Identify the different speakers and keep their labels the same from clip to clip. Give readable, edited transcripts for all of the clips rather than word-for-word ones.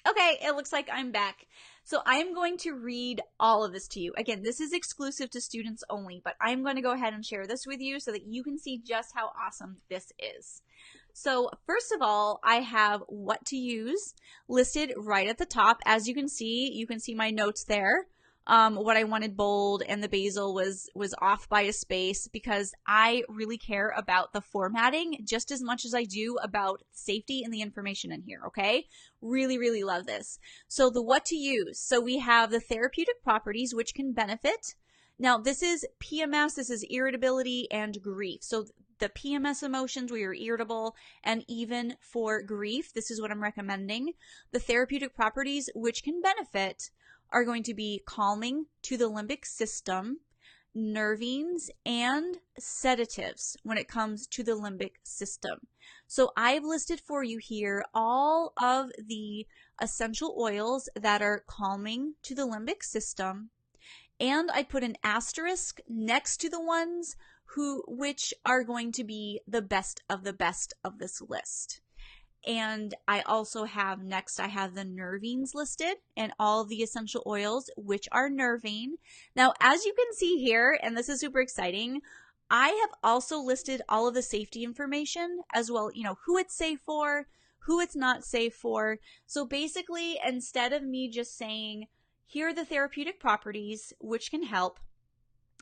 Speaker 1: Okay, it looks like I'm back. So I am going to read all of this to you. Again, this is exclusive to students only, but I'm going to go ahead and share this with you so that you can see just how awesome this is. So first of all, I have what to use listed right at the top. As you can see my notes there. What I wanted bold, and the basil was off by a space because I really care about the formatting just as much as I do about safety and the information in here, okay? Really, really love this. So the what to use. So we have the therapeutic properties which can benefit. Now this is PMS, this is irritability and grief. So the PMS emotions where you're irritable, and even for grief, this is what I'm recommending. The therapeutic properties which can benefit are going to be calming to the limbic system, nervines, and sedatives when it comes to the limbic system. So I've listed for you here all of the essential oils that are calming to the limbic system, and I put an asterisk next to the ones which are going to be the best of this list. And I also have next, I have the nervines listed and all the essential oils, which are nervine. Now, as you can see here, and this is super exciting, I have also listed all of the safety information as well, who it's safe for, who it's not safe for. So basically, instead of me just saying, here are the therapeutic properties which can help,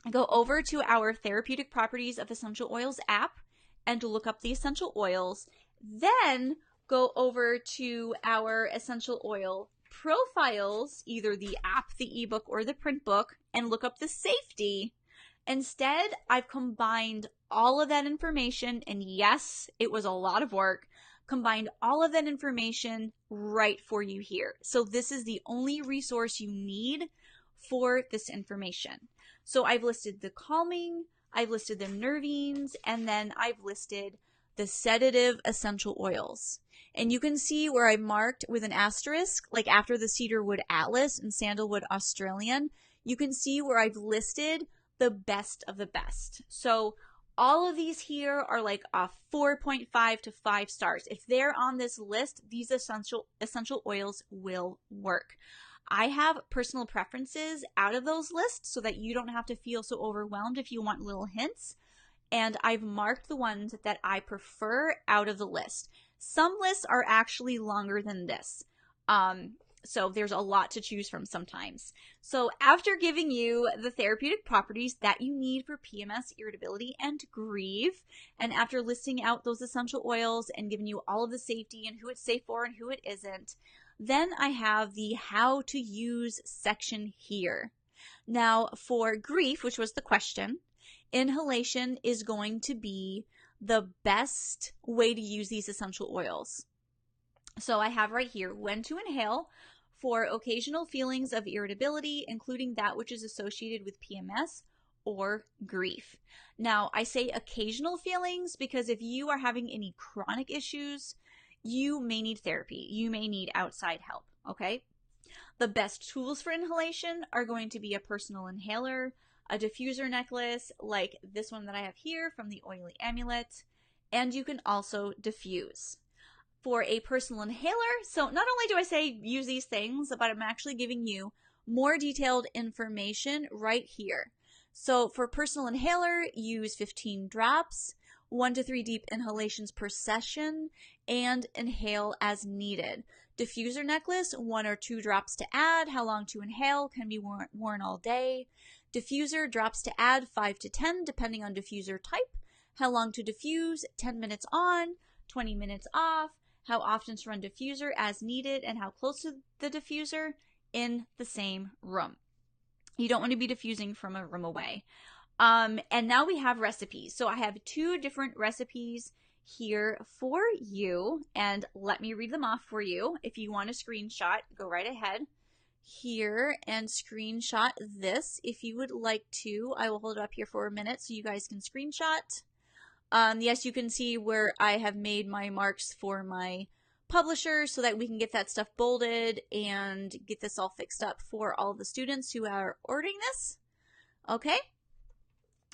Speaker 1: I go over to our therapeutic properties of essential oils app and look up the essential oils. Then go over to our essential oil profiles, either the app, the ebook, or the print book, and look up the safety. Instead, I've combined all of that information, and yes, it was a lot of work, combined all of that information right for you here. So this is the only resource you need for this information. So I've listed the calming, I've listed the nervines, and then I've listed the sedative essential oils. And you can see where I marked with an asterisk, like after the cedarwood Atlas and sandalwood Australian, you can see where I've listed the best of the best. So all of these here are like a 4.5 to 5 stars. If they're on this list, these essential oils will work. I have personal preferences out of those lists so that you don't have to feel so overwhelmed if you want little hints. And I've marked the ones that I prefer out of the list. Some lists are actually longer than this. So there's a lot to choose from sometimes. So after giving you the therapeutic properties that you need for PMS, irritability, and grief, and after listing out those essential oils and giving you all of the safety and who it's safe for and who it isn't, then I have the how to use section here. Now for grief, which was the question, inhalation is going to be the best way to use these essential oils. So I have right here when to inhale for occasional feelings of irritability, including that which is associated with PMS or grief. Now I say occasional feelings because if you are having any chronic issues, you may need therapy. You may need outside help, okay? The best tools for inhalation are going to be a personal inhaler, a diffuser necklace like this one that I have here from the Oily Amulet, and you can also diffuse. For a personal inhaler, so not only do I say use these things, but I'm actually giving you more detailed information right here. So for personal inhaler, use 15 drops, 1 to 3 deep inhalations per session, and inhale as needed. Diffuser necklace, 1 or 2 drops to add. How long to inhale can be worn all day. Diffuser, drops to add 5 to 10 depending on diffuser type. How long to diffuse, 10 minutes on, 20 minutes off. How often to run diffuser as needed, and how close to the diffuser in the same room. You don't want to be diffusing from a room away. And now we have recipes. So I have 2 different recipes here for you, and let me read them off for you. If you want a screenshot, go right ahead here and screenshot this if you would like to. I will hold it up here for a minute so you guys can screenshot. Yes, you can see where I have made my marks for my publisher so that we can get that stuff bolded and get this all fixed up for all the students who are ordering this. Okay.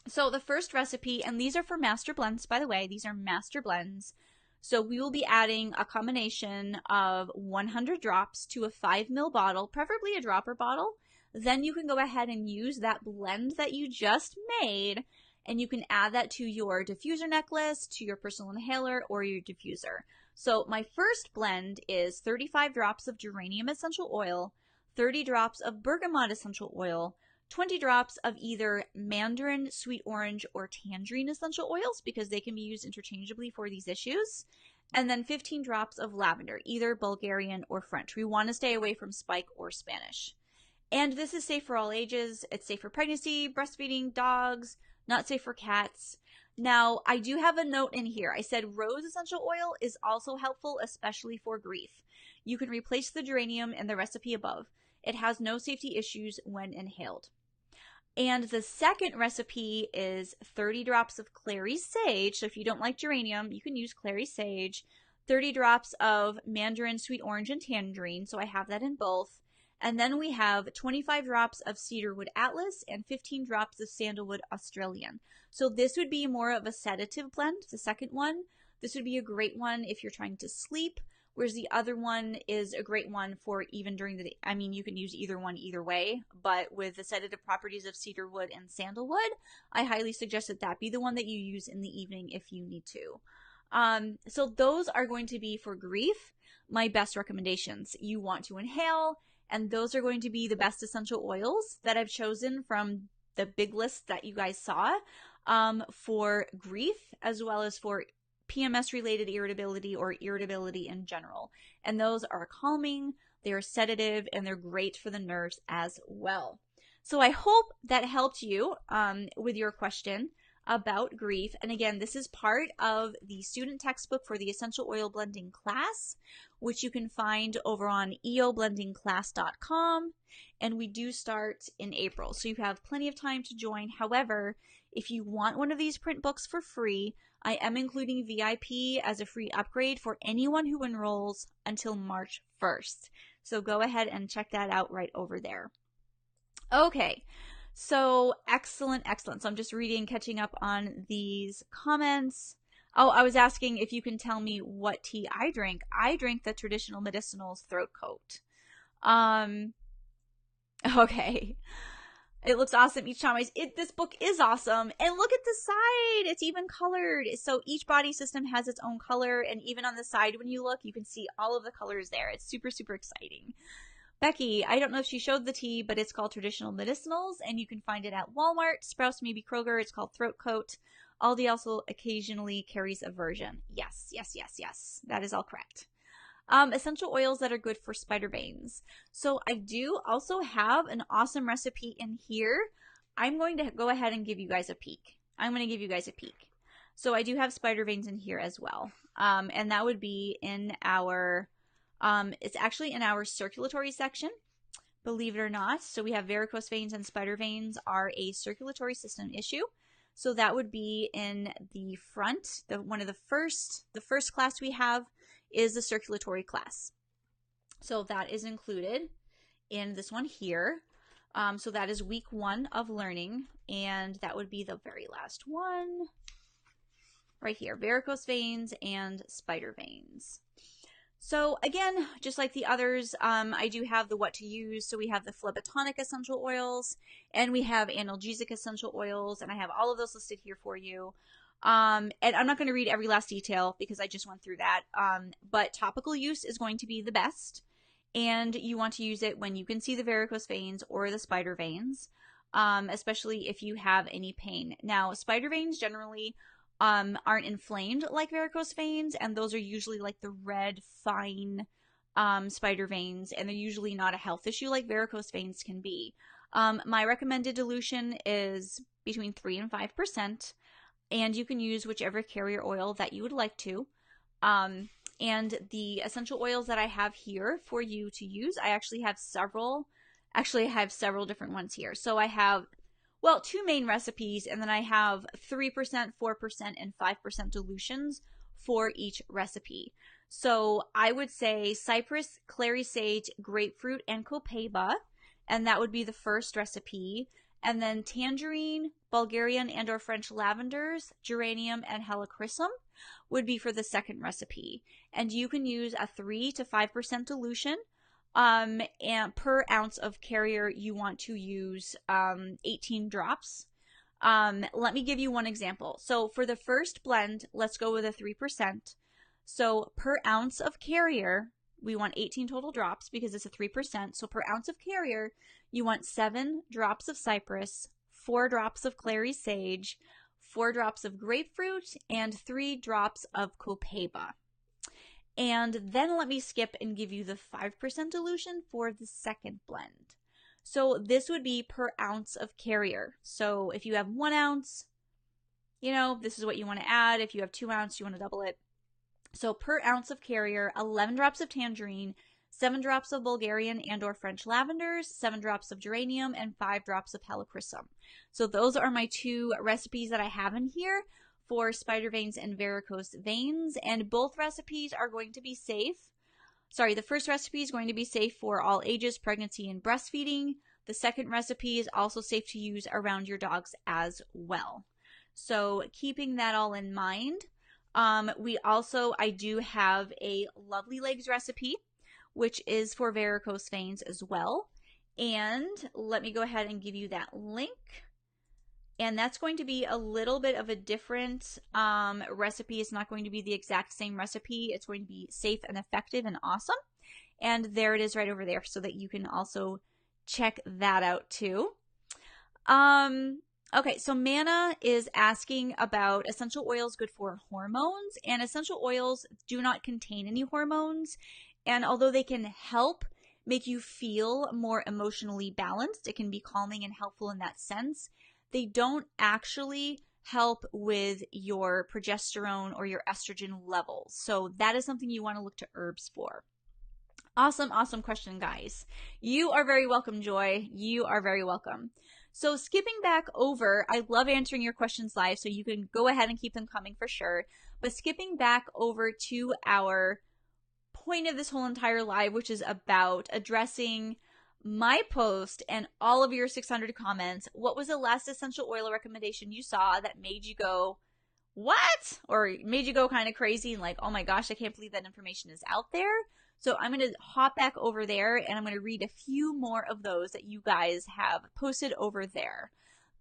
Speaker 1: So the first recipe, and these are for master blends, by the way, these are master blends. So we will be adding a combination of 100 drops to a 5 ml bottle, preferably a dropper bottle. Then you can go ahead and use that blend that you just made, and you can add that to your diffuser necklace, to your personal inhaler, or your diffuser. So my first blend is 35 drops of geranium essential oil, 30 drops of bergamot essential oil, 20 drops of either mandarin, sweet orange, or tangerine essential oils, because they can be used interchangeably for these issues, and then 15 drops of lavender, either Bulgarian or French. We want to stay away from Spike or Spanish. And this is safe for all ages. It's safe for pregnancy, breastfeeding, dogs, not safe for cats. Now, I do have a note in here. I said rose essential oil is also helpful, especially for grief. You can replace the geranium in the recipe above. It has no safety issues when inhaled. And the second recipe is 30 drops of clary sage. So if you don't like geranium, you can use clary sage. 30 drops of mandarin, sweet orange, and tangerine. So I have that in both. And then we have 25 drops of cedarwood atlas and 15 drops of sandalwood Australian. So this would be more of a sedative blend, the second one. This would be a great one if you're trying to sleep, whereas the other one is a great one for even during the day. I mean, you can use either one either way, but with the sedative properties of cedarwood and sandalwood, I highly suggest that that be the one that you use in the evening if you need to. So those are going to be for grief, my best recommendations. You want to inhale, and those are going to be the best essential oils that I've chosen from the big list that you guys saw for grief, as well as for PMS-related irritability or irritability in general. And those are calming, they are sedative, and they're great for the nerves as well. So I hope that helped you with your question about grief. And again, this is part of the student textbook for the essential oil blending class, which you can find over on eoblendingclass.com. And we do start in April, so you have plenty of time to join. However, if you want one of these print books for free, I am including VIP as a free upgrade for anyone who enrolls until March 1st. So go ahead and check that out right over there. Okay. So excellent. So I'm just reading, catching up on these comments. Oh, I was asking if you can tell me what tea I drink. I drink the traditional medicinals throat coat. Okay. It looks awesome each time. This book is awesome. And look at the side. It's even colored. So each body system has its own color. And even on the side, when you look, you can see all of the colors there. It's super, super exciting. Becky, I don't know if she showed the tea, but it's called Traditional Medicinals, and you can find it at Walmart, Sprouts, maybe Kroger. It's called Throat Coat. Aldi also occasionally carries a version. Yes. That is all correct. Essential oils that are good for spider veins. So I do also have an awesome recipe in here. I'm going to go ahead and give you guys a peek. So I do have spider veins in here as well. And that would be in our... it's actually in our circulatory section, believe it or not. So we have varicose veins and spider veins are a circulatory system issue. So that would be in the front. The first class we have is the circulatory class. So that is included in this one here. So that is week 1 of learning, and that would be the very last one right here, varicose veins and spider veins. So again, just like the others, I do have the what to use. So we have the phlebotomic essential oils, and we have analgesic essential oils, and I have all of those listed here for you. And I'm not going to read every last detail because I just went through that. But topical use is going to be the best, and you want to use it when you can see the varicose veins or the spider veins, especially if you have any pain. Now, spider veins generally aren't inflamed like varicose veins, and those are usually like the red, fine spider veins, and they're usually not a health issue like varicose veins can be. My recommended dilution is between 3 and 5%, and you can use whichever carrier oil that you would like to. And the essential oils that I have here for you to use, I actually have several different ones here. So I have 2 main recipes, and then I have 3%, 4%, and 5% dilutions for each recipe. So I would say cypress, clary sage, grapefruit, and copaiba, and that would be the first recipe. And then tangerine, Bulgarian and or French lavenders, geranium, and helichrysum would be for the second recipe. And you can use a 3 to 5% dilution. And per ounce of carrier, you want to use 18 drops. Let me give you one example. So for the first blend, let's go with a 3%. So per ounce of carrier, we want 18 total drops because it's a 3%. So per ounce of carrier, you want 7 drops of cypress, 4 drops of clary sage, 4 drops of grapefruit, and 3 drops of copaiba. And then let me skip and give you the 5% dilution for the second blend. So this would be per ounce of carrier. So if you have 1 ounce, this is what you want to add. If you have 2 ounces, you want to double it. So per ounce of carrier, 11 drops of tangerine, 7 drops of Bulgarian and or French lavenders, 7 drops of geranium, and 5 drops of helichrysum. So those are my 2 recipes that I have in here for spider veins and varicose veins, and both recipes are going to be safe. Sorry, the first recipe is going to be safe for all ages, pregnancy, and breastfeeding. The second recipe is also safe to use around your dogs as well. So keeping that all in mind, I do have a Lovely Legs recipe, which is for varicose veins as well. And let me go ahead and give you that link. And that's going to be a little bit of a different recipe. It's not going to be the exact same recipe. It's going to be safe and effective and awesome. And there it is right over there so that you can also check that out too. Okay, so Manna is asking about essential oils good for hormones. And essential oils do not contain any hormones. And although they can help make you feel more emotionally balanced, it can be calming and helpful in that sense. They don't actually help with your progesterone or your estrogen levels. So that is something you want to look to herbs for. Awesome, awesome question, guys. You are very welcome, Joy. You are very welcome. So skipping back over, I love answering your questions live, so you can go ahead and keep them coming for sure. But skipping back over to our point of this whole entire live, which is about addressing my post and all of your 600 comments. What was the last essential oil recommendation you saw that made you go, what? Or made you go kind of crazy and like, oh my gosh, I can't believe that information is out there. So I'm going to hop back over there and I'm going to read a few more of those that you guys have posted over there.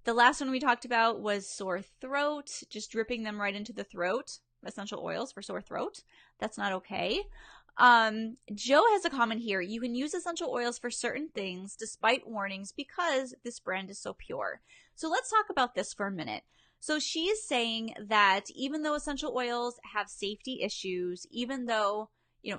Speaker 1: The last one we talked about was sore throat, just dripping them right into the throat. Essential oils for sore throat. That's not okay. Joe has a comment here. You can use essential oils for certain things despite warnings because this brand is so pure. So let's talk about this for a minute. So she is saying that even though essential oils have safety issues, even though,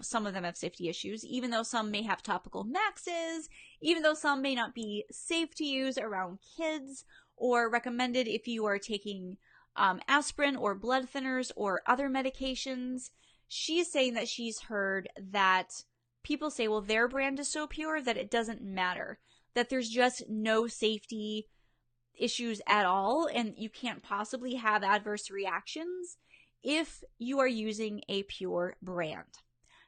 Speaker 1: some of them have safety issues, even though some may have topical maxes, even though some may not be safe to use around kids or recommended if you are taking aspirin or blood thinners or other medications, she's saying that she's heard that people say, well, their brand is so pure that it doesn't matter, that there's just no safety issues at all, and you can't possibly have adverse reactions if you are using a pure brand.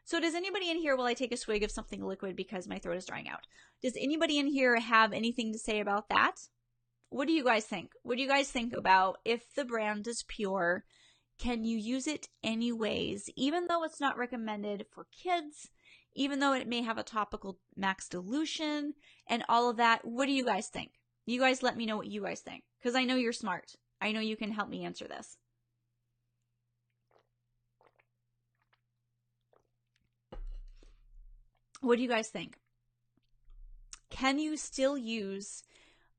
Speaker 1: So does anybody in here, while I take a swig of something liquid because my throat is drying out, does anybody in here have anything to say about that? What do you guys think? What do you guys think about if the brand is pure? Can you use it anyways, even though it's not recommended for kids, even though it may have a topical max dilution and all of that? What do you guys think? You guys let me know what you guys think, because I know you're smart. I know you can help me answer this. What do you guys think? Can you still use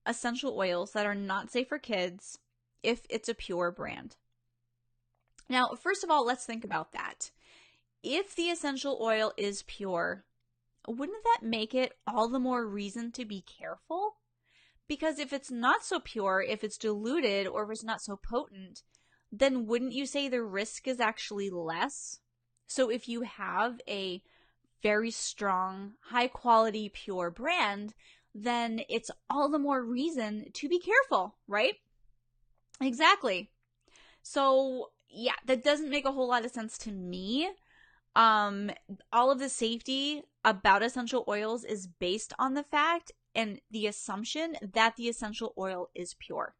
Speaker 1: essential oils that are not safe for kids if it's a pure brand? Now, first of all, let's think about that. If the essential oil is pure, wouldn't that make it all the more reason to be careful? Because if it's not so pure, if it's diluted, or if it's not so potent, then wouldn't you say the risk is actually less? So if you have a very strong, high quality, pure brand, then it's all the more reason to be careful, right? Exactly. So yeah, that doesn't make a whole lot of sense to me. All of the safety about essential oils is based on the fact and the assumption that the essential oil is pure.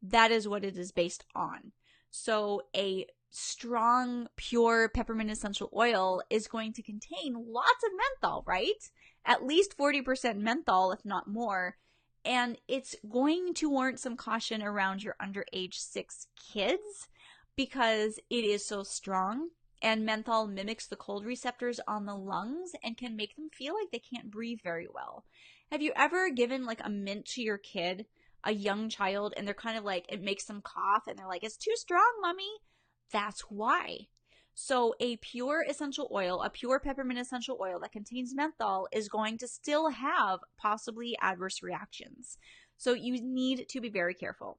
Speaker 1: That is what it is based on. So a strong, pure peppermint essential oil is going to contain lots of menthol, right? At least 40% menthol, if not more. And it's going to warrant some caution around your under age 6 kids because it is so strong. And menthol mimics the cold receptors on the lungs and can make them feel like they can't breathe very well. Have you ever given like a mint to your kid, a young child, and they're kind of like, it makes them cough and they're like, it's too strong, mommy? That's why. So a pure essential oil, a pure peppermint essential oil that contains menthol is going to still have possibly adverse reactions. So you need to be very careful.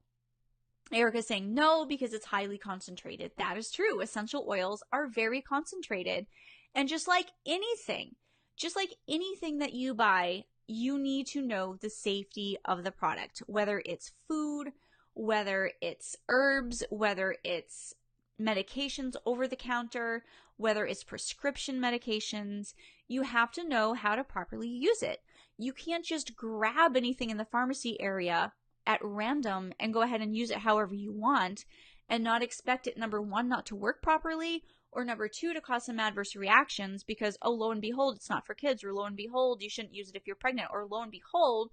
Speaker 1: Erica's saying no because it's highly concentrated. That is true. Essential oils are very concentrated. And just like anything that you buy, you need to know the safety of the product, whether it's food, whether it's herbs, whether it's medications over the counter, whether it's prescription medications. You have to know how to properly use it. You can't just grab anything in the pharmacy area at random and go ahead and use it however you want and not expect it, number one, not to work properly, or number two, to cause some adverse reactions because, oh, lo and behold, it's not for kids, or lo and behold, you shouldn't use it if you're pregnant, or lo and behold,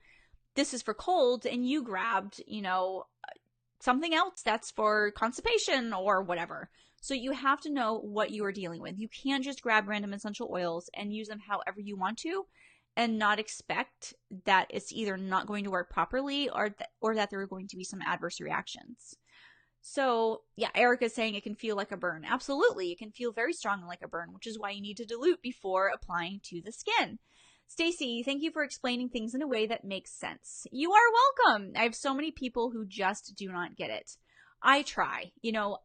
Speaker 1: this is for colds and you grabbed, something else that's for constipation or whatever. So you have to know what you are dealing with. You can't just grab random essential oils and use them however you want to and not expect that it's either not going to work properly or that there are going to be some adverse reactions. So yeah, Erica's saying it can feel like a burn. Absolutely. It can feel very strong like a burn, which is why you need to dilute before applying to the skin. Stacy, thank you for explaining things in a way that makes sense. You are welcome. I have so many people who just do not get it. I try.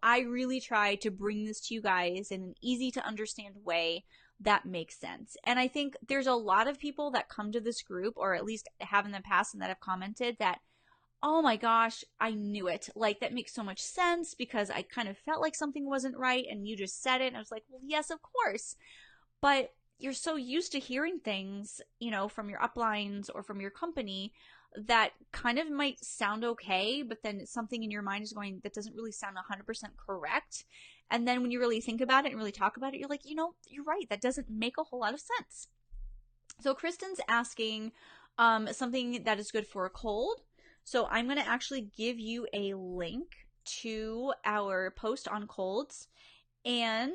Speaker 1: I really try to bring this to you guys in an easy to understand way that makes sense. And I think there's a lot of people that come to this group, or at least have in the past and that have commented that, oh my gosh, I knew it. Like, that makes so much sense because I kind of felt like something wasn't right and you just said it. And I was like, well, yes, of course. But you're so used to hearing things, from your uplines or from your company that kind of might sound okay, but then something in your mind is going, that doesn't really sound 100% correct. And then when you really think about it and really talk about it, you're like, you're right. That doesn't make a whole lot of sense. So Kristen's asking something that is good for a cold. So I'm going to actually give you a link to our post on colds. And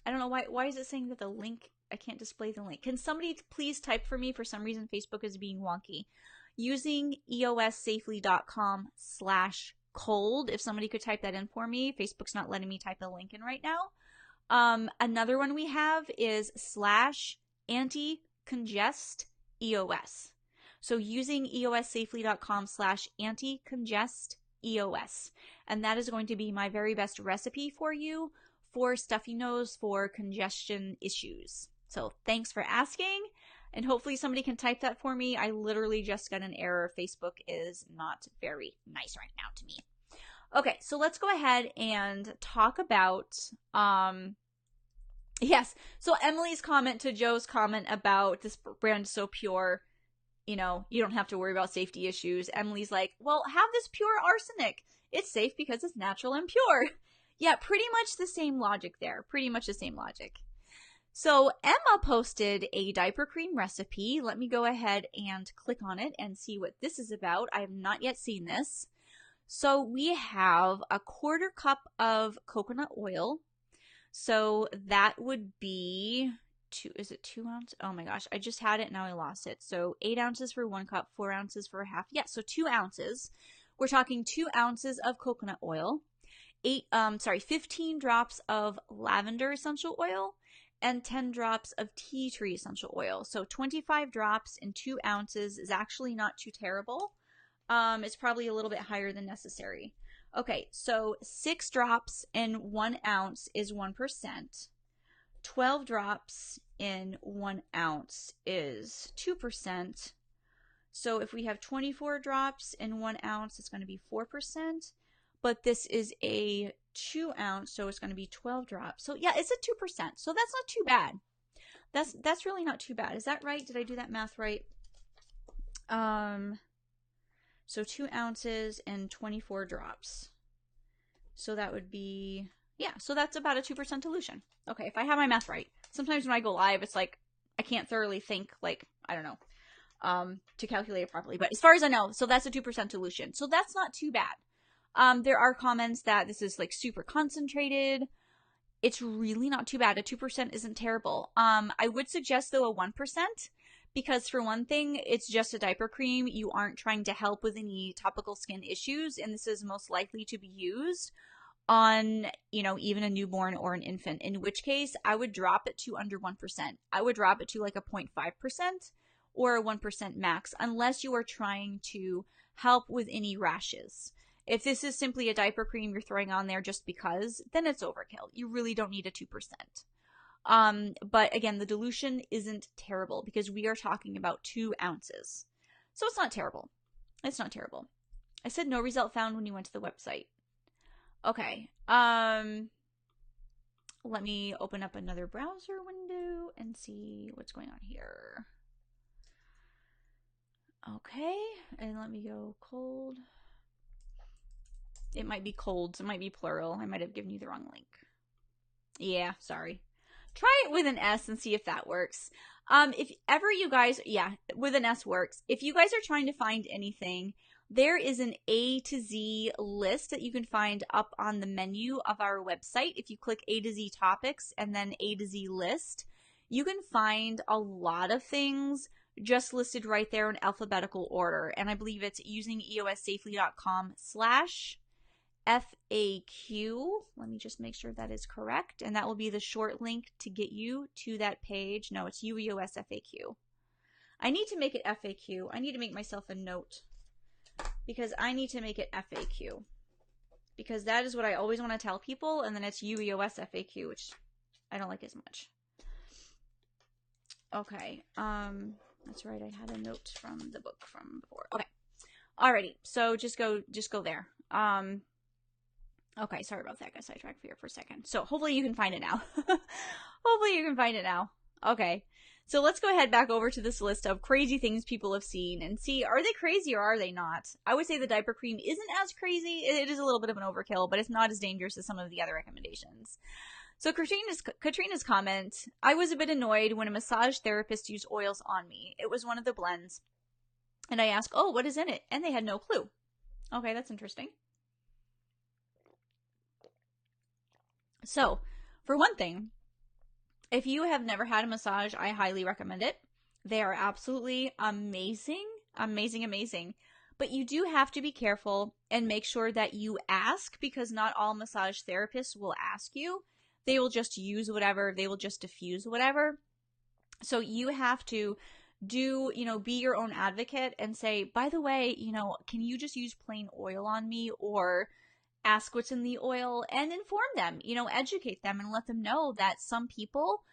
Speaker 1: I don't know why is it saying that the link, I can't display the link. Can somebody please type for me? For some reason, Facebook is being wonky. Using eossafely.com/cold. If somebody could type that in for me. Facebook's not letting me type the link in right now. Another one we have is /anti-congest-EOS. So using eossafely.com/anti-congest-EOS. And that is going to be my very best recipe for you for stuffy nose, for congestion issues. So thanks for asking, and hopefully somebody can type that for me. I literally just got an error. Facebook is not very nice right now to me. Okay, so let's go ahead and talk about, yes, so Emily's comment to Joe's comment about this brand is so pure, you don't have to worry about safety issues. Emily's like, well, have this pure arsenic. It's safe because it's natural and pure. Yeah, pretty much the same logic there. Pretty much the same logic. So Emma posted a diaper cream recipe. Let me go ahead and click on it and see what this is about. I have not yet seen this. So we have a 1/4 cup of coconut oil. So that would be is it 2 ounces? Oh my gosh, I just had it, now I lost it. So 8 ounces for 1 cup, 4 ounces for a half. Yeah, so 2 ounces. We're talking 2 ounces of coconut oil. 15 drops of lavender essential oil and 10 drops of tea tree essential oil. So 25 drops in 2 ounces is actually not too terrible. It's probably a little bit higher than necessary. Okay, so 6 drops in 1 ounce is 1%. 12 drops in 1 ounce is 2%. So if we have 24 drops in 1 ounce, it's going to be 4%. But this is a 2 ounce, so it's going to be 12 drops. So yeah, it's a 2%. So that's not too bad. That's really not too bad. Is that right? Did I do that math right? So 2 ounces and 24 drops. So that would be, yeah, so that's about a 2% dilution. Okay, if I have my math right. Sometimes when I go live, it's like, I can't thoroughly think, like, I don't know, to calculate it properly. But as far as I know, so that's a 2% dilution. So that's not too bad. There are comments that this is like super concentrated. It's really not too bad. A 2% isn't terrible. I would suggest though a 1%, because for one thing, it's just a diaper cream. You aren't trying to help with any topical skin issues, and this is most likely to be used on, you know, even a newborn or an infant, in which case I would drop it to under 1%. I would drop it to like a 0.5% or a 1% max, unless you are trying to help with any rashes. If this is simply a diaper cream you're throwing on there just because, then it's overkill. You really don't need a 2%. But again, the dilution isn't terrible because we are talking about 2 ounces. So it's not terrible. It's not terrible. I said no result found when you went to the website. Okay. Let me open up another browser window and see what's going on here. Okay. And let me go cold. It might be colds. It might be plural. I might have given you the wrong link. Yeah, sorry. Try it with an S and see if that works. If ever you guys, yeah, with an S works. If you guys are trying to find anything, there is an A to Z list that you can find up on the menu of our website. If you click A to Z topics and then A to Z list, you can find a lot of things just listed right there in alphabetical order. And I believe it's using eossafely.com/FAQ. Let me just make sure that is correct. And that will be the short link to get you to that page. No, it's UEOS FAQ. I need to make it FAQ. I need to make myself a note because I need to make it FAQ. Because that is what I always want to tell people. And then it's UEOS FAQ, which I don't like as much. Okay. That's right. I had a note from the book from before. Okay. Alrighty. So just go there. Okay, sorry about that. Got sidetracked here for a second. So hopefully you can find it now. Hopefully you can find it now. Okay. So let's go ahead back over to this list of crazy things people have seen and see, are they crazy or are they not? I would say the diaper cream isn't as crazy. It is a little bit of an overkill, but it's not as dangerous as some of the other recommendations. So Katrina's comment, I was a bit annoyed when a massage therapist used oils on me. It was one of the blends. And I asked, oh, what is in it? And they had no clue. Okay, that's interesting. So, for one thing, if you have never had a massage, I highly recommend it. They are absolutely amazing, amazing, amazing. But you do have to be careful and make sure that you ask, because not all massage therapists will ask you. They will just use whatever. They will just diffuse whatever. So you have to be your own advocate and say, by the way, can you just use plain oil on me, or ask what's in the oil and inform them, educate them and let them know that some people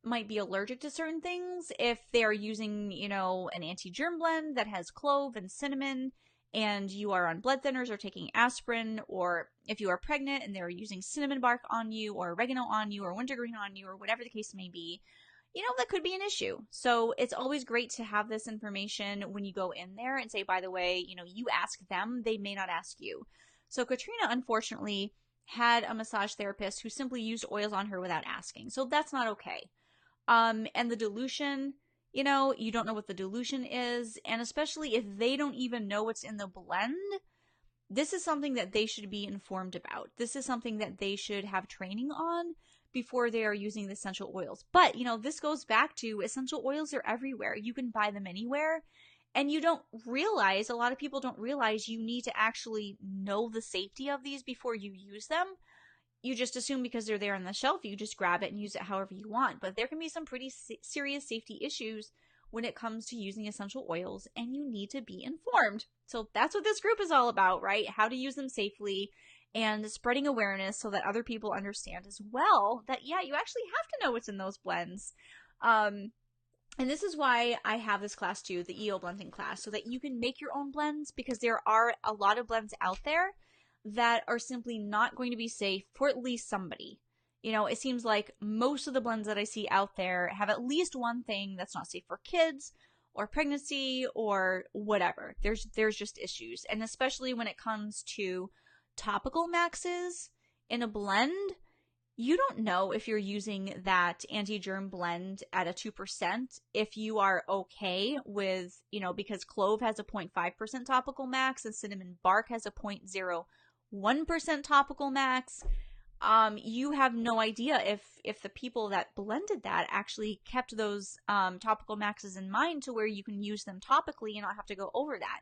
Speaker 1: might be allergic to certain things if they're using, an anti-germ blend that has clove and cinnamon and you are on blood thinners or taking aspirin, or if you are pregnant and they're using cinnamon bark on you or oregano on you or wintergreen on you or whatever the case may be, that could be an issue. So it's always great to have this information when you go in there and say, by the way, you ask them, they may not ask you. So Katrina, unfortunately, had a massage therapist who simply used oils on her without asking. So that's not okay. And the dilution, you don't know what the dilution is. And especially if they don't even know what's in the blend, this is something that they should be informed about. This is something that they should have training on before they are using the essential oils. But, this goes back to essential oils are everywhere. You can buy them anywhere. And a lot of people don't realize you need to actually know the safety of these before you use them. You just assume because they're there on the shelf, you just grab it and use it however you want. But there can be some pretty serious safety issues when it comes to using essential oils, and you need to be informed. So that's what this group is all about, right? How to use them safely and spreading awareness so that other people understand as well that, yeah, you actually have to know what's in those blends. And this is why I have this class too, the EO blending class, so that you can make your own blends, because there are a lot of blends out there that are simply not going to be safe for at least somebody. It seems like most of the blends that I see out there have at least one thing that's not safe for kids, or pregnancy or whatever. There's just issues. And especially when it comes to topical maxes in a blend, you don't know if you're using that anti-germ blend at a 2%, if you are okay with, because clove has a 0.5% topical max and cinnamon bark has a 0.01% topical max. You have no idea if the people that blended that actually kept those topical maxes in mind to where you can use them topically and not have to go over that.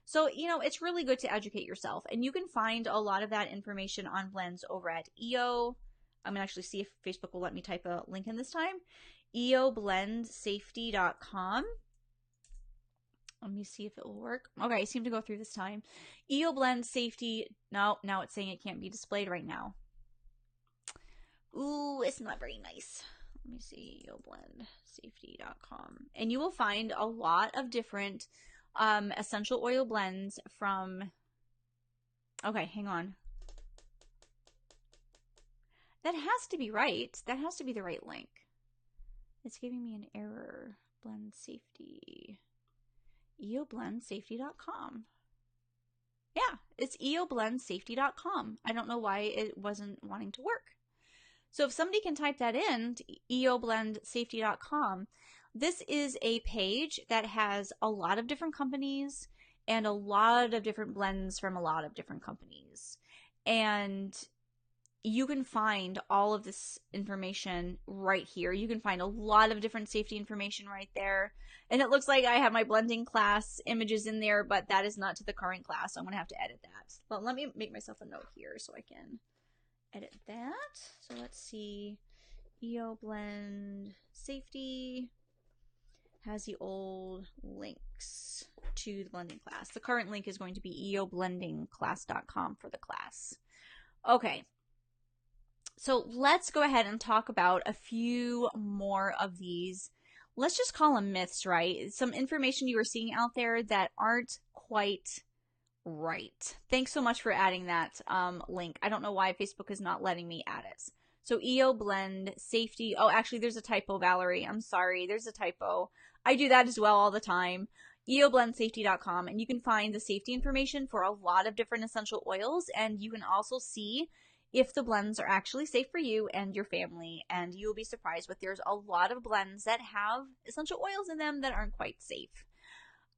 Speaker 1: So, it's really good to educate yourself. And you can find a lot of that information on blends over at EO. I'm going to actually see if Facebook will let me type a link in this time. eoblendsafety.com. Let me see if it will work. Okay, I seem to go through this time. EO Blend Safety. No, now it's saying it can't be displayed right now. Ooh, it's not very nice. Let me see, eoblendsafety.com. And you will find a lot of different essential oil blends from... Okay, hang on. That has to be right. That has to be the right link. It's giving me an error. Blend Safety. eoblendsafety.com. Yeah, it's eoblendsafety.com. I don't know why it wasn't wanting to work. So if somebody can type that in, eoblendsafety.com, this is a page that has a lot of different companies and a lot of different blends from a lot of different companies. And you can find all of this information right here. You can find a lot of different safety information right there. And it looks like I have my blending class images in there, but that is not to the current class. So I'm going to have to edit that. But let me make myself a note here so I can edit that. So let's see. EO Blend Safety has the old links to the blending class. The current link is going to be eoblendingclass.com for the class. Okay. So let's go ahead and talk about a few more of these. Let's just call them myths, right? Some information you are seeing out there that aren't quite right. Thanks so much for adding that link. I don't know why Facebook is not letting me add it. So EO Blend Safety. Oh, actually, there's a typo, Valerie. I'm sorry. There's a typo. I do that as well all the time. eoblendsafety.com, and you can find the safety information for a lot of different essential oils, and you can also see if the blends are actually safe for you and your family, and you'll be surprised, but there's a lot of blends that have essential oils in them that aren't quite safe.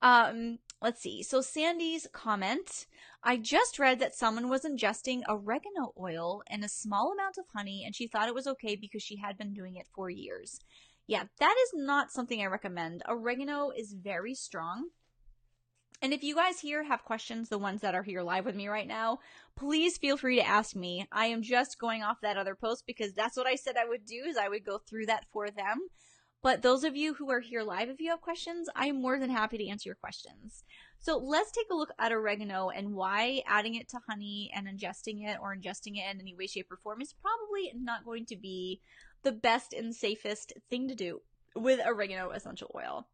Speaker 1: Let's see. So Sandy's comment, I just read that someone was ingesting oregano oil and a small amount of honey, and she thought it was okay because she had been doing it for years. Yeah, that is not something I recommend. Oregano is very strong. And if you guys here have questions, the ones that are here live with me right now, please feel free to ask me. I am just going off that other post because that's what I said I would do, is I would go through that for them. But those of you who are here live, if you have questions, I am more than happy to answer your questions. So let's take a look at oregano and why adding it to honey and ingesting it or ingesting it in any way, shape, or form is probably not going to be the best and safest thing to do with oregano essential oil.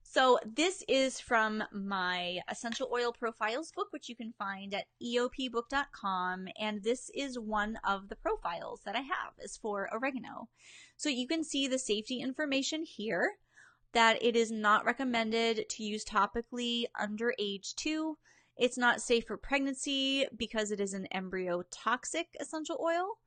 Speaker 1: So this is from my Essential Oil Profiles book, which you can find at eopbook.com. And this is one of the profiles that I have is for oregano. So you can see the safety information here, that it is not recommended to use topically under age 2. It's not safe for pregnancy because it is an embryotoxic essential oil.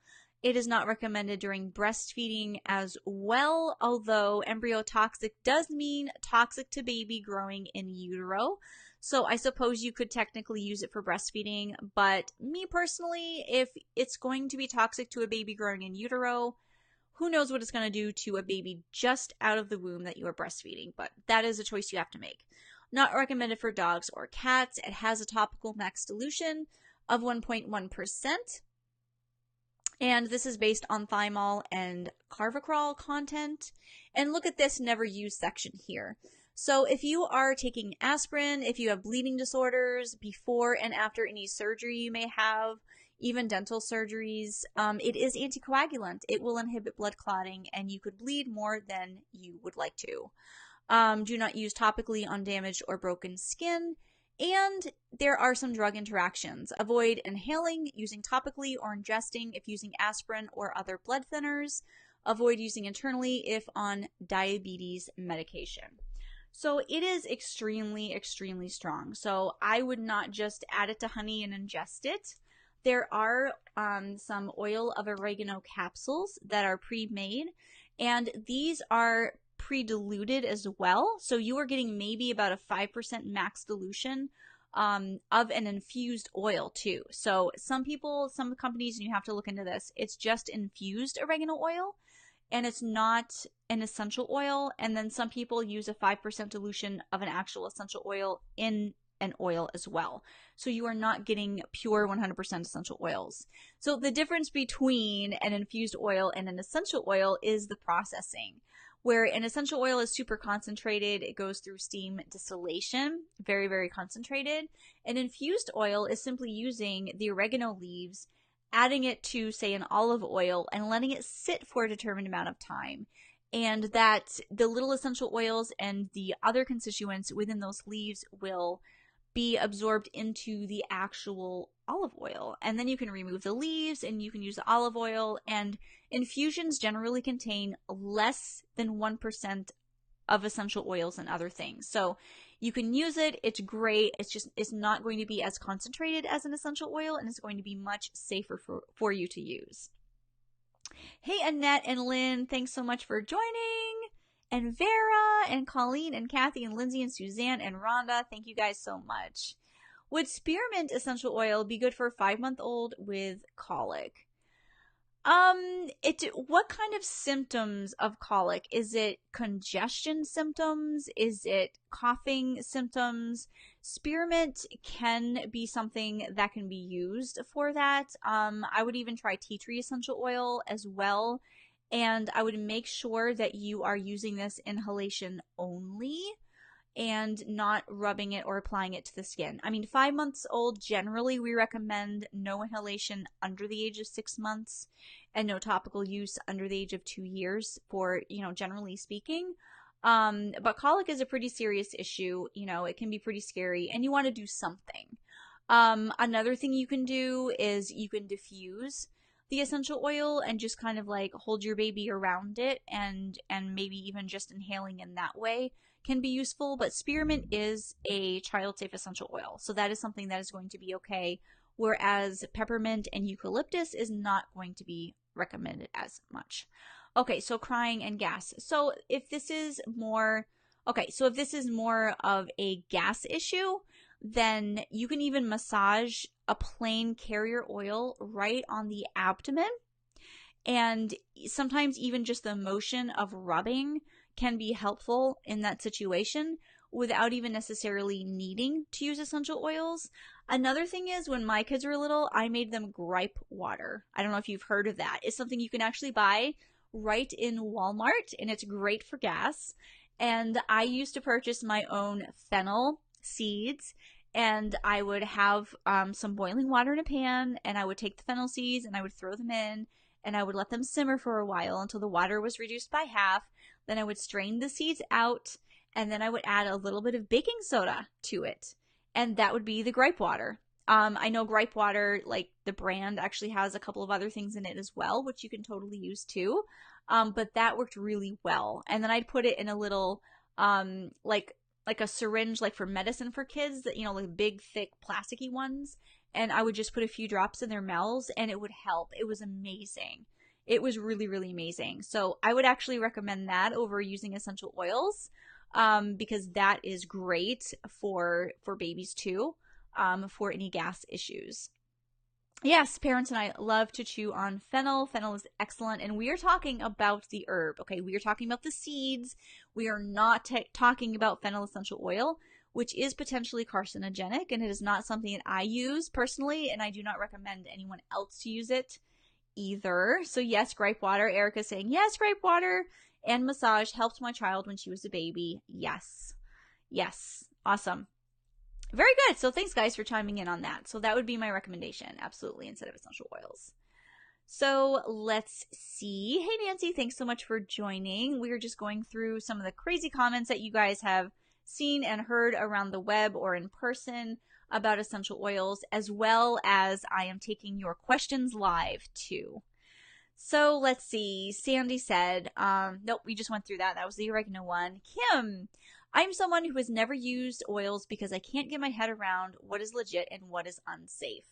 Speaker 1: It is not recommended during breastfeeding as well, although embryotoxic does mean toxic to baby growing in utero. So I suppose you could technically use it for breastfeeding, but me personally, if it's going to be toxic to a baby growing in utero, who knows what it's going to do to a baby just out of the womb that you are breastfeeding, but that is a choice you have to make. Not recommended for dogs or cats. It has a topical max dilution of 1.1%. And this is based on thymol and carvacrol content. And look at this never used section here. So if you are taking aspirin, if you have bleeding disorders before and after any surgery you may have, even dental surgeries, it is anticoagulant. It will inhibit blood clotting and you could bleed more than you would like to. Do not use topically on damaged or broken skin. And there are some drug interactions. Avoid inhaling, using topically, or ingesting if using aspirin or other blood thinners. Avoid using internally if on diabetes medication. So it is extremely, extremely strong. So I would not just add it to honey and ingest it. There are some oil of oregano capsules that are pre-made, and these are pre-diluted as well. So you are getting maybe about a 5% max dilution of an infused oil too. So some companies, and you have to look into this, it's just infused oregano oil and it's not an essential oil. And then some people use a 5% dilution of an actual essential oil in an oil as well. So you are not getting pure 100% essential oils. So the difference between an infused oil and an essential oil is the processing. Where an essential oil is super concentrated, it goes through steam distillation, very, very concentrated. An infused oil is simply using the oregano leaves, adding it to, say, an olive oil, and letting it sit for a determined amount of time. And that the little essential oils and the other constituents within those leaves will be absorbed into the actual olive oil. And then you can remove the leaves and you can use the olive oil. And infusions generally contain less than 1% of essential oils and other things. So you can use it. It's great. It's not going to be as concentrated as an essential oil, and it's going to be much safer for you to use. Hey, Annette and Lynn, thanks so much for joining. And Vera and Colleen and Kathy and Lindsay and Suzanne and Rhonda, thank you guys so much. Would spearmint essential oil be good for a 5-month-old with colic? What kind of symptoms of colic? Is it congestion symptoms? Is it coughing symptoms? Spearmint can be something that can be used for that. I would even try tea tree essential oil as well. And I would make sure that you are using this inhalation only and not rubbing it or applying it to the skin. I mean, 5 months old, generally we recommend no inhalation under the age of 6 months and no topical use under the age of 2 years for, generally speaking. But colic is a pretty serious issue. It can be pretty scary and you want to do something. Another thing you can do is you can diffuse the essential oil and just kind of like hold your baby around it and maybe even just inhaling in that way can be useful. But spearmint is a child safe essential oil, so that is something that is going to be okay, whereas peppermint and eucalyptus is not going to be recommended as much. Okay, so crying and gas. So if this is more of a gas issue, then you can even massage a plain carrier oil right on the abdomen. And sometimes even just the motion of rubbing can be helpful in that situation without even necessarily needing to use essential oils. Another thing is, when my kids were little, I made them gripe water. I don't know if you've heard of that. It's something you can actually buy right in Walmart, and it's great for gas. And I used to purchase my own fennel seeds, and I would have some boiling water in a pan, and I would take the fennel seeds and I would throw them in, and I would let them simmer for a while until the water was reduced by half. Then I would strain the seeds out, and then I would add a little bit of baking soda to it, and that would be the gripe water. I know gripe water, like the brand, actually has a couple of other things in it as well, which you can totally use too. But that worked really well. And then I'd put it in a little, like a syringe, like for medicine for kids, that, like big, thick, plasticky ones. And I would just put a few drops in their mouths and it would help. It was amazing. It was really, really amazing. So I would actually recommend that over using essential oils, because that is great for babies too, for any gas issues. Yes, parents and I love to chew on fennel. Fennel is excellent. And we are talking about the herb, okay? We are talking about the seeds. We are not talking about fennel essential oil, which is potentially carcinogenic. And it is not something that I use personally. And I do not recommend anyone else to use it either. So yes, gripe water. Erica's saying, yes, gripe water and massage helped my child when she was a baby. Yes. Yes. Awesome. Very good. So thanks, guys, for chiming in on that. So that would be my recommendation, absolutely, instead of essential oils. So let's see. Hey, Nancy, thanks so much for joining. We're just going through some of the crazy comments that you guys have seen and heard around the web or in person about essential oils, as well as I am taking your questions live, too. So let's see. Sandy said, nope, we just went through that. That was the oregano one. Kim, I'm someone who has never used oils because I can't get my head around what is legit and what is unsafe.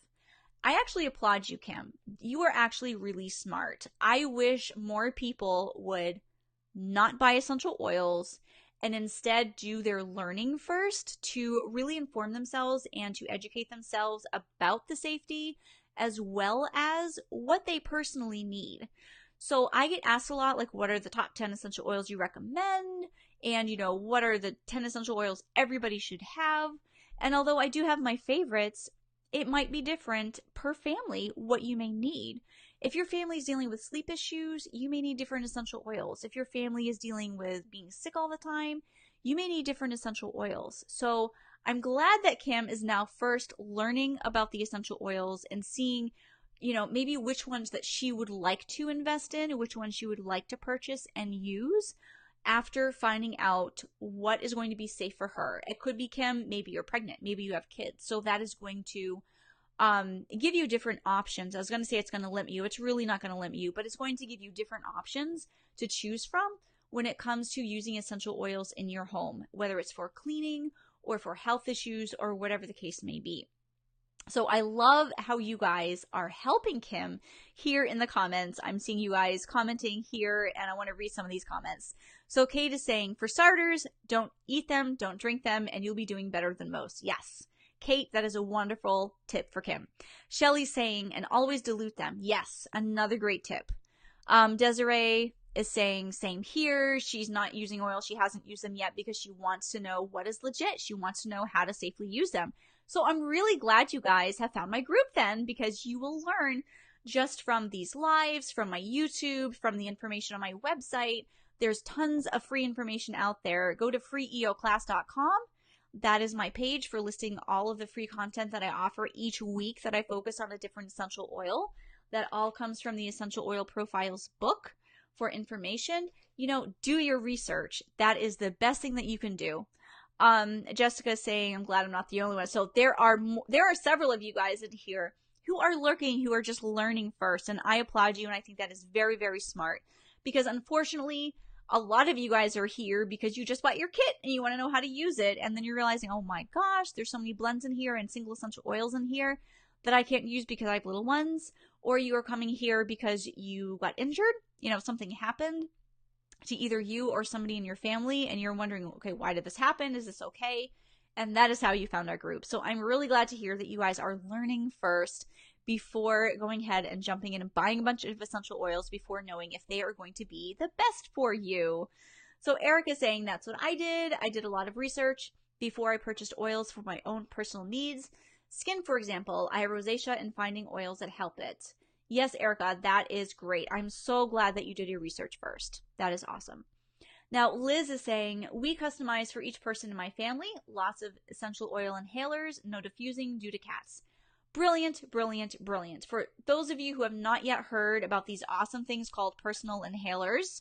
Speaker 1: I actually applaud you, Kim. You are actually really smart. I wish more people would not buy essential oils and instead do their learning first to really inform themselves and to educate themselves about the safety as well as what they personally need. So I get asked a lot, like, what are the top 10 essential oils you recommend? And, what are the 10 essential oils everybody should have? And although I do have my favorites, it might be different per family what you may need. If your family is dealing with sleep issues, you may need different essential oils. If your family is dealing with being sick all the time, you may need different essential oils. So I'm glad that Kim is now first learning about the essential oils and seeing, maybe which ones that she would like to invest in, which ones she would like to purchase and use after finding out what is going to be safe for her. It could be, Kim, maybe you're pregnant, maybe you have kids. So that is going to give you different options. I was going to say it's going to limit you. It's really not going to limit you, but it's going to give you different options to choose from when it comes to using essential oils in your home, whether it's for cleaning or for health issues or whatever the case may be. So I love how you guys are helping Kim here in the comments. I'm seeing you guys commenting here, and I want to read some of these comments. So Kate is saying, for starters, don't eat them, don't drink them, and you'll be doing better than most. Yes. Kate, that is a wonderful tip for Kim. Shelly's saying, and always dilute them. Yes, another great tip. Desiree is saying, same here. She's not using oil. She hasn't used them yet because she wants to know what is legit. She wants to know how to safely use them. So I'm really glad you guys have found my group then, because you will learn just from these lives, from my YouTube, from the information on my website. There's tons of free information out there. Go to freeeoclass.com. That is my page for listing all of the free content that I offer each week that I focus on a different essential oil. That all comes from the Essential Oil Profiles book for information. Do your research. That is the best thing that you can do. Jessica saying, I'm glad I'm not the only one. So there are several of you guys in here who are lurking, who are just learning first. And I applaud you. And I think that is very, very smart, because unfortunately, a lot of you guys are here because you just bought your kit and you want to know how to use it. And then you're realizing, oh my gosh, there's so many blends in here and single essential oils in here that I can't use because I have little ones. Or you are coming here because you got injured, something happened to either you or somebody in your family, and you're wondering, okay, why did this happen? Is this okay? And that is how you found our group. So I'm really glad to hear that you guys are learning first before going ahead and jumping in and buying a bunch of essential oils before knowing if they are going to be the best for you. So Eric is saying, that's what I did. I did a lot of research before I purchased oils for my own personal needs. Skin, for example, I have rosacea and finding oils that help it. Yes, Erica, that is great. I'm so glad that you did your research first. That is awesome. Now, Liz is saying, we customize for each person in my family. Lots of essential oil inhalers, no diffusing due to cats. Brilliant, brilliant, brilliant. For those of you who have not yet heard about these awesome things called personal inhalers,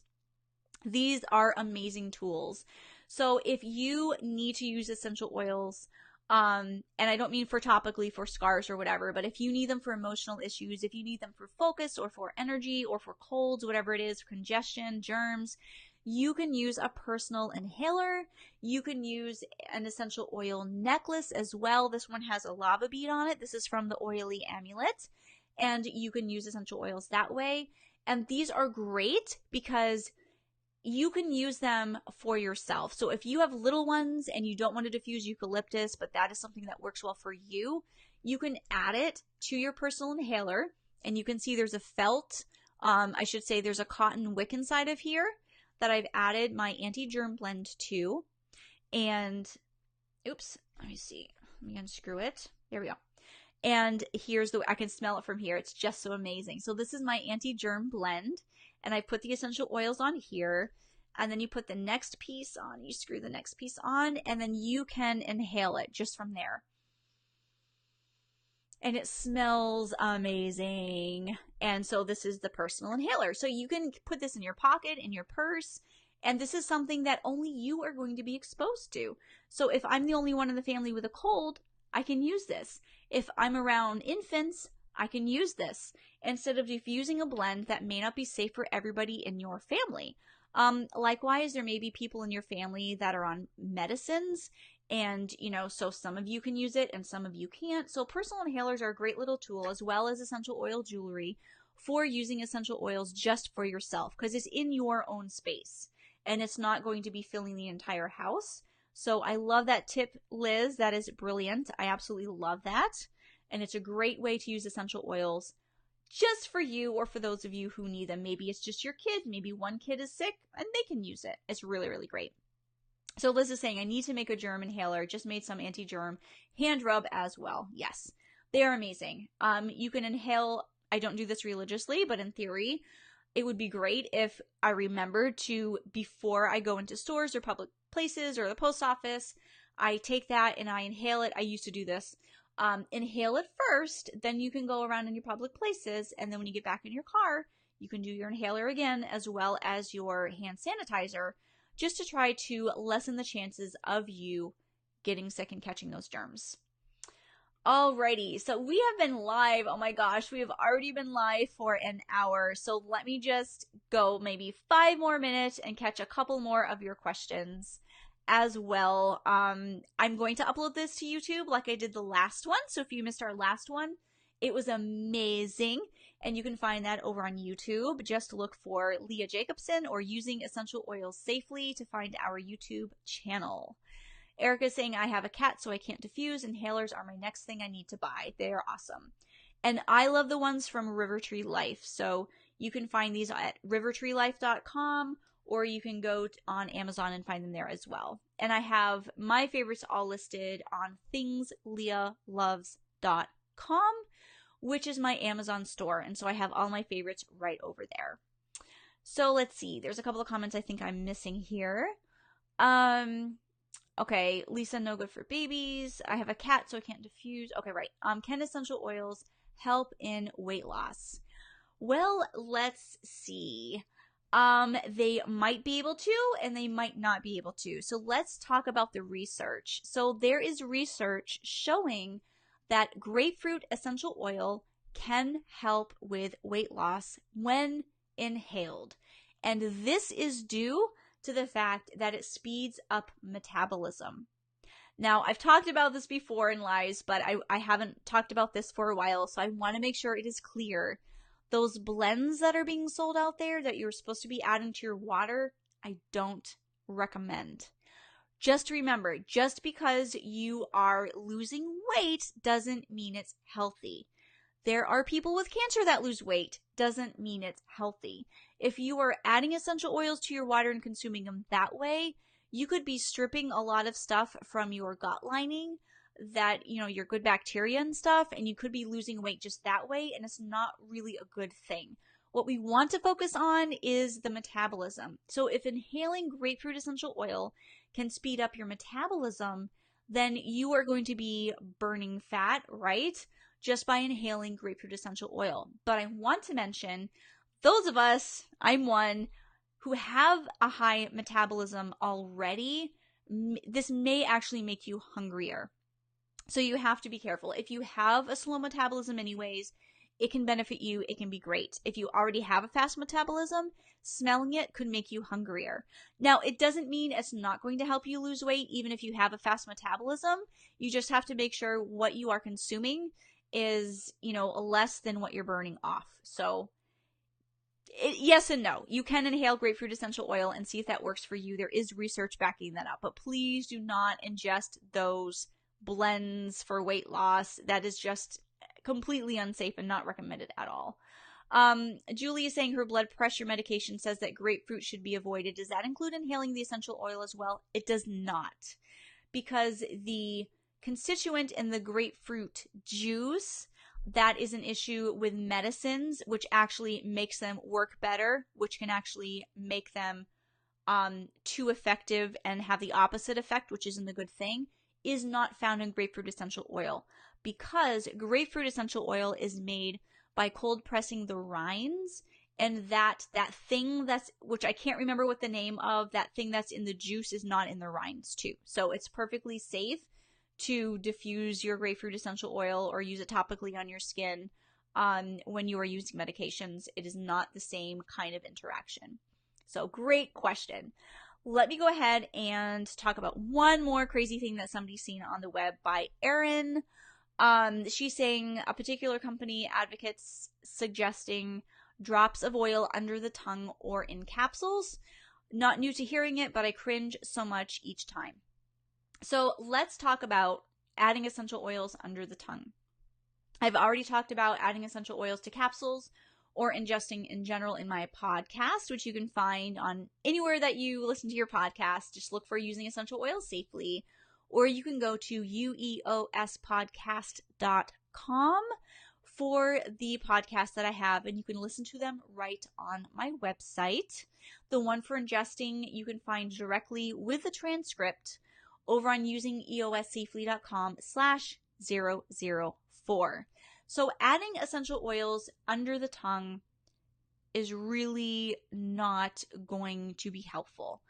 Speaker 1: these are amazing tools. So if you need to use essential oils, and I don't mean for topically for scars or whatever, but if you need them for emotional issues, if you need them for focus or for energy or for colds, whatever it is, congestion, germs, you can use a personal inhaler. You can use an essential oil necklace as well. This one has a lava bead on it. This is from the Oily Amulet, and you can use essential oils that way. And these are great because you can use them for yourself. So if you have little ones and you don't want to diffuse eucalyptus, but that is something that works well for you, you can add it to your personal inhaler. And you can see there's a felt, there's a cotton wick inside of here that I've added my anti-germ blend to. And, oops, let me see. Let me unscrew it. There we go. And I can smell it from here. It's just so amazing. So this is my anti-germ blend. And I put the essential oils on here, and then you put the next piece on, you screw the next piece on, and then you can inhale it just from there. And it smells amazing. And so this is the personal inhaler. So you can put this in your pocket, in your purse, and this is something that only you are going to be exposed to. So if I'm the only one in the family with a cold, I can use this. If I'm around infants, I can use this instead of diffusing a blend that may not be safe for everybody in your family. Likewise, there may be people in your family that are on medicines, and so some of you can use it and some of you can't. So personal inhalers are a great little tool, as well as essential oil jewelry, for using essential oils just for yourself, because it's in your own space and it's not going to be filling the entire house. So I love that tip, Liz. That is brilliant. I absolutely love that. And it's a great way to use essential oils just for you, or for those of you who need them. Maybe it's just your kid. Maybe one kid is sick and they can use it. It's really, really great. So Liz is saying, I need to make a germ inhaler. Just made some anti-germ hand rub as well. Yes, they are amazing. You can inhale. I don't do this religiously, but in theory, it would be great if I remembered to, before I go into stores or public places or the post office, I take that and I inhale it. I used to do this. Inhale it first, then you can go around in your public places, and then when you get back in your car, you can do your inhaler again, as well as your hand sanitizer, just to try to lessen the chances of you getting sick and catching those germs. Alrighty, so we have been live. Oh my gosh, we have already been live for an hour. So let me just go maybe 5 more minutes and catch a couple more of your questions as well. I'm going to upload this to YouTube like I did the last one. So if you missed our last one, it was amazing. And you can find that over on YouTube. Just look for Leah Jacobson or Using Essential Oils Safely to find our YouTube channel. Erica's saying, I have a cat, so I can't diffuse. Inhalers are my next thing I need to buy. They are awesome. And I love the ones from River Tree Life. So you can find these at rivertreelife.com, or you can go on Amazon and find them there as well. And I have my favorites all listed on thingsleahloves.com, which is my Amazon store. And so I have all my favorites right over there. So let's see. There's a couple of comments I think I'm missing here. Okay, Lisa, no good for babies. I have a cat, so I can't diffuse. Okay, right. Can essential oils help in weight loss? Well, let's see. They might be able to, and they might not be able to. So let's talk about the research. So there is research showing that grapefruit essential oil can help with weight loss when inhaled. And this is due to the fact that it speeds up metabolism. Now, I've talked about this before in lives, but I haven't talked about this for a while, so I want to make sure it is clear. Those blends that are being sold out there that you're supposed to be adding to your water, I don't recommend. Just remember, just because you are losing weight doesn't mean it's healthy. There are people with cancer that lose weight, doesn't mean it's healthy. If you are adding essential oils to your water and consuming them that way, you could be stripping a lot of stuff from your gut lining, that, your good bacteria and stuff, and you could be losing weight just that way, and it's not really a good thing. What we want to focus on is the metabolism. So if inhaling grapefruit essential oil can speed up your metabolism, then you are going to be burning fat, right? Just by inhaling grapefruit essential oil. But I want to mention, those of us, I'm one, who have a high metabolism already, this may actually make you hungrier. So you have to be careful. If you have a slow metabolism anyways, it can benefit you. It can be great. If you already have a fast metabolism, smelling it could make you hungrier. Now, it doesn't mean it's not going to help you lose weight, even if you have a fast metabolism. You just have to make sure what you are consuming is, less than what you're burning off. So yes and no. You can inhale grapefruit essential oil and see if that works for you. There is research backing that up, but please do not ingest those blends for weight loss. That is just completely unsafe and not recommended at all. Julie is saying her blood pressure medication says that grapefruit should be avoided. Does that include inhaling the essential oil as well? It does not, because the constituent in the grapefruit juice, that is an issue with medicines, which actually makes them work better, which can actually make them too effective and have the opposite effect, which isn't a good thing, is not found in grapefruit essential oil, because grapefruit essential oil is made by cold pressing the rinds, and that thing that's, which I can't remember what the name of, that thing that's in the juice is not in the rinds too. So it's perfectly safe to diffuse your grapefruit essential oil or use it topically on your skin when you are using medications. It is not the same kind of interaction. So great question. Let me go ahead and talk about one more crazy thing that somebody's seen on the web by Erin. She's saying a particular company advocates suggesting drops of oil under the tongue or in capsules. Not new to hearing it, but I cringe so much each time. So let's talk about adding essential oils under the tongue. I've already talked about adding essential oils to capsules or ingesting in general in my podcast, which you can find on anywhere that you listen to your podcast. Just look for Using Essential Oils Safely, or you can go to ueospodcast.com for the podcast that I have, and you can listen to them right on my website. The one for ingesting you can find directly with the transcript over on usingeossafely.com/004. So adding essential oils under the tongue is really not going to be helpful.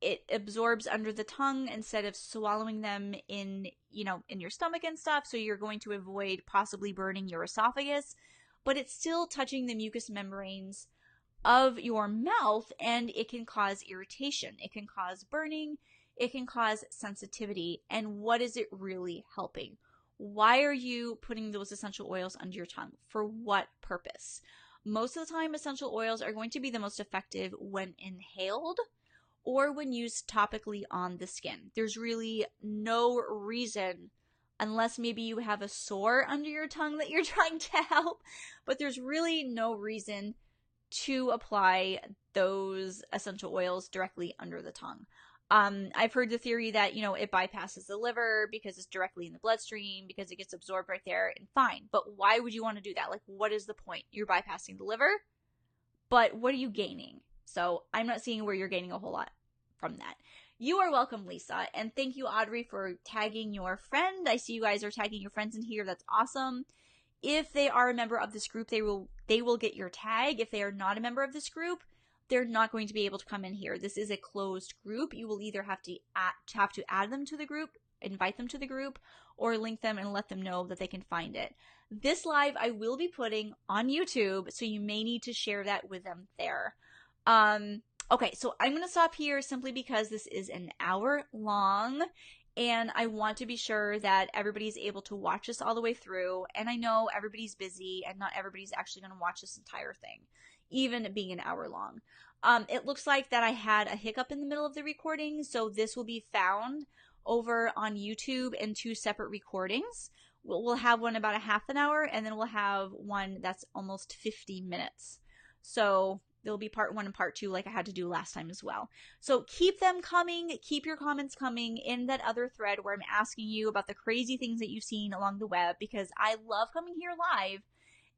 Speaker 1: It absorbs under the tongue instead of swallowing them in your stomach and stuff. So you're going to avoid possibly burning your esophagus, but it's still touching the mucous membranes of your mouth, and it can cause irritation. It can cause burning. It can cause sensitivity. And what is it really helping? Why are you putting those essential oils under your tongue? For what purpose? Most of the time, essential oils are going to be the most effective when inhaled or when used topically on the skin. There's really no reason, unless maybe you have a sore under your tongue that you're trying to help, but there's really no reason to apply those essential oils directly under the tongue. I've heard the theory that, it bypasses the liver because it's directly in the bloodstream, because it gets absorbed right there, and fine. But why would you want to do that? Like, what is the point? You're bypassing the liver, but what are you gaining? So I'm not seeing where you're gaining a whole lot from that. You are welcome, Lisa. And thank you, Audrey, for tagging your friend. I see you guys are tagging your friends in here. That's awesome. If they are a member of this group, they will get your tag. If they are not a member of this group, they're not going to be able to come in here. This is a closed group. You will either have to add them to the group, invite them to the group, or link them and let them know that they can find it. This live I will be putting on YouTube, so you may need to share that with them there. Okay, so I'm going to stop here simply because this is an hour long, and I want to be sure that everybody's able to watch this all the way through. And I know everybody's busy, and not everybody's actually going to watch this entire thing, even being an hour long. It looks like that I had a hiccup in the middle of the recording, so this will be found over on YouTube in two separate recordings. We'll have one about a half an hour, and then we'll have one that's almost 50 minutes. So there'll be part 1 and part 2 like I had to do last time as well. So keep them coming. Keep your comments coming in that other thread where I'm asking you about the crazy things that you've seen along the web, because I love coming here live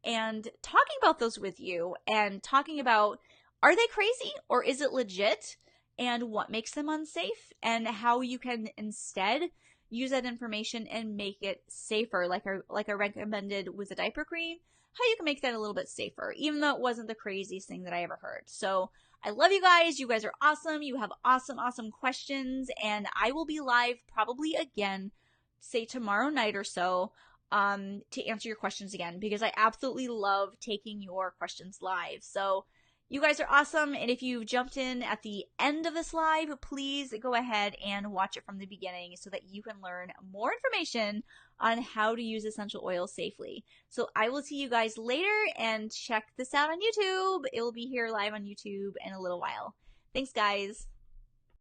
Speaker 1: and talking about those with you, and talking about, are they crazy or is it legit, and what makes them unsafe, and how you can instead use that information and make it safer, like I recommended with the diaper cream, how you can make that a little bit safer, even though it wasn't the craziest thing that I ever heard. So I love you guys. You guys are awesome. You have awesome questions, and I will be live probably again, say tomorrow night or so, to answer your questions again, because I absolutely love taking your questions live. So you guys are awesome. And if you've jumped in at the end of this live, please go ahead and watch it from the beginning so that you can learn more information on how to use essential oils safely. So I will see you guys later, and check this out on YouTube. It will be here live on YouTube in a little while. Thanks, guys.